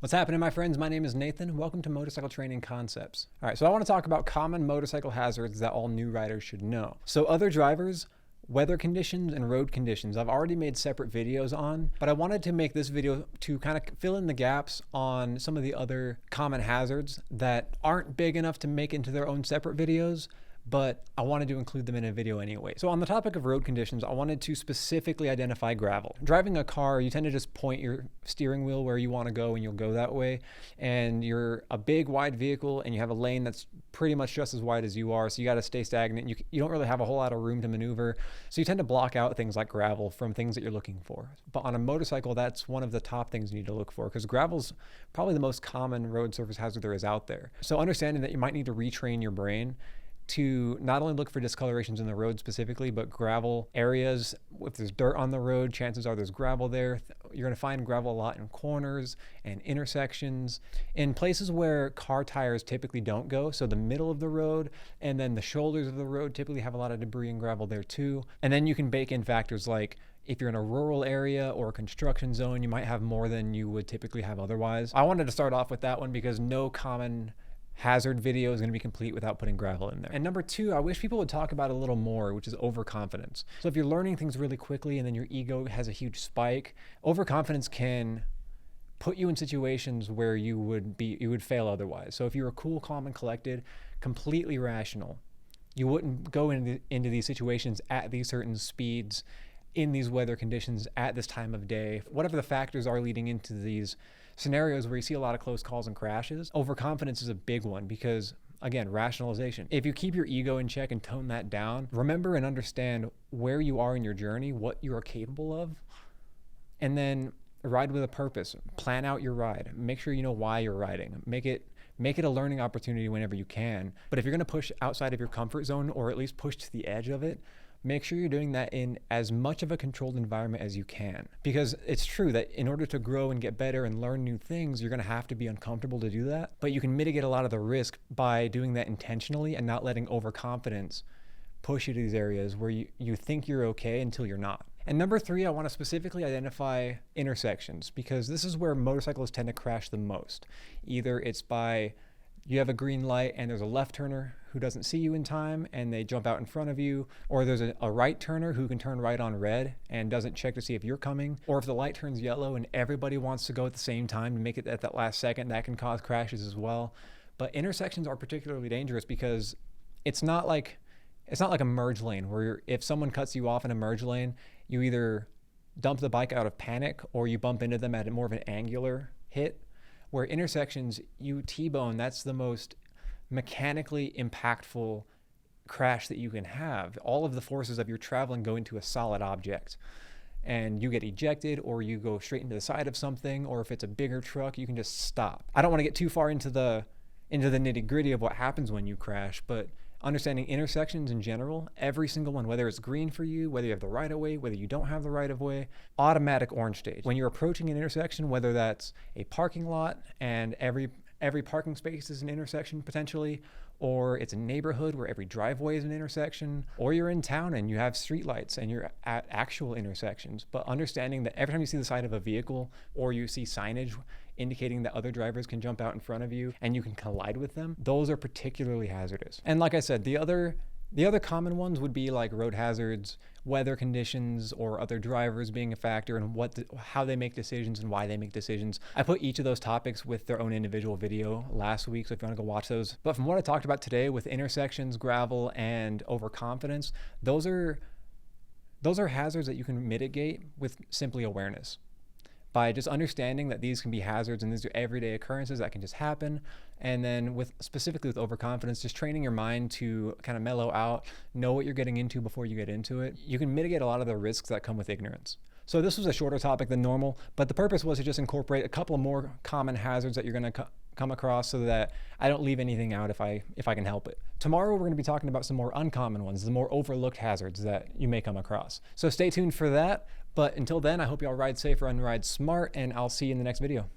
What's happening, my friends? My name is Nathan. Welcome to Motorcycle Training Concepts. All right, so I want to talk about common motorcycle hazards that all new riders should know. So other drivers, weather conditions, and road conditions, I've already made separate videos on, but I wanted to make this video to kind of fill in the gaps on some of the other common hazards that aren't big enough to make into their own separate videos, but I wanted to include them in a video anyway. So on the topic of road conditions, I wanted to specifically identify gravel. Driving a car, you tend to just point your steering wheel where you want to go and you'll go that way. And you're a big, wide vehicle and you have a lane that's pretty much just as wide as you are. So you got to stay stagnant. You don't really have a whole lot of room to maneuver. So you tend to block out things like gravel from things that you're looking for. But on a motorcycle, that's one of the top things you need to look for because gravel's probably the most common road surface hazard there is out there. So understanding that you might need to retrain your brain to not only look for discolorations in the road specifically, but gravel areas. If there's dirt on the road, chances are there's gravel there. You're going to find gravel a lot in corners and intersections, in places where car tires typically don't go. So the middle of the road and then the shoulders of the road typically have a lot of debris and gravel there too. And then you can bake in factors like if you're in a rural area or a construction zone, you might have more than you would typically have otherwise. I wanted to start off with that one because no common hazard video is going to be complete without putting gravel in there. And number two, I wish people would talk about a little more, which is overconfidence. So if you're learning things really quickly and then your ego has a huge spike, overconfidence can put you in situations where you would fail otherwise. So if you were cool, calm, and collected, completely rational, you wouldn't go into these situations at these certain speeds, in these weather conditions, at this time of day, whatever the factors are leading into these scenarios where you see a lot of close calls and crashes. Overconfidence is a big one because, again, rationalization. If you keep your ego in check and tone that down, remember and understand where you are in your journey, what you are capable of, and then ride with a purpose. Plan out your ride. Make sure you know why you're riding. Make it a learning opportunity whenever you can. But if you're going to push outside of your comfort zone or at least push to the edge of it, make sure you're doing that in as much of a controlled environment as you can. Because it's true that in order to grow and get better and learn new things, you're going to have to be uncomfortable to do that. But you can mitigate a lot of the risk by doing that intentionally and not letting overconfidence push you to these areas where you think you're okay until you're not. And number three, I want to specifically identify intersections because this is where motorcyclists tend to crash the most. Either it's by you have a green light and there's a left turner who doesn't see you in time and they jump out in front of you, or there's a right turner who can turn right on red and doesn't check to see if you're coming, or if the light turns yellow and everybody wants to go at the same time to make it at that last second, that can cause crashes as well. But intersections are particularly dangerous because it's not like a merge lane where if someone cuts you off in a merge lane, you either dump the bike out of panic or you bump into them at more of an angular hit. Where intersections, you T-bone, that's the most mechanically impactful crash that you can have. All of the forces of your traveling go into a solid object and you get ejected or you go straight into the side of something, or if it's a bigger truck, you can just stop. I don't want to get too far into the nitty-gritty of what happens when you crash, but understanding intersections in general, every single one, whether it's green for you, whether you have the right of way, whether you don't have the right of way, automatic orange stage. When you're approaching an intersection, whether that's a parking lot and every parking space is an intersection potentially, or it's a neighborhood where every driveway is an intersection, or you're in town and you have streetlights and you're at actual intersections. But understanding that every time you see the side of a vehicle or you see signage indicating that other drivers can jump out in front of you and you can collide with them, those are particularly hazardous. And like I said, the other common ones would be like road hazards, weather conditions, or other drivers being a factor, and how they make decisions and why they make decisions. I put each of those topics with their own individual video last week, so if you want to go watch those. But from what I talked about today with intersections, gravel, and overconfidence, those are hazards that you can mitigate with simply awareness. By just understanding that these can be hazards and these are everyday occurrences that can just happen. And then specifically with overconfidence, just training your mind to kind of mellow out, know what you're getting into before you get into it. You can mitigate a lot of the risks that come with ignorance. So this was a shorter topic than normal, but the purpose was to just incorporate a couple of more common hazards that you're going to come across so that I don't leave anything out if I can help it. Tomorrow we're going to be talking about some more uncommon ones, the more overlooked hazards that you may come across. So stay tuned for that. But until then, I hope you all ride safe and ride smart, and I'll see you in the next video.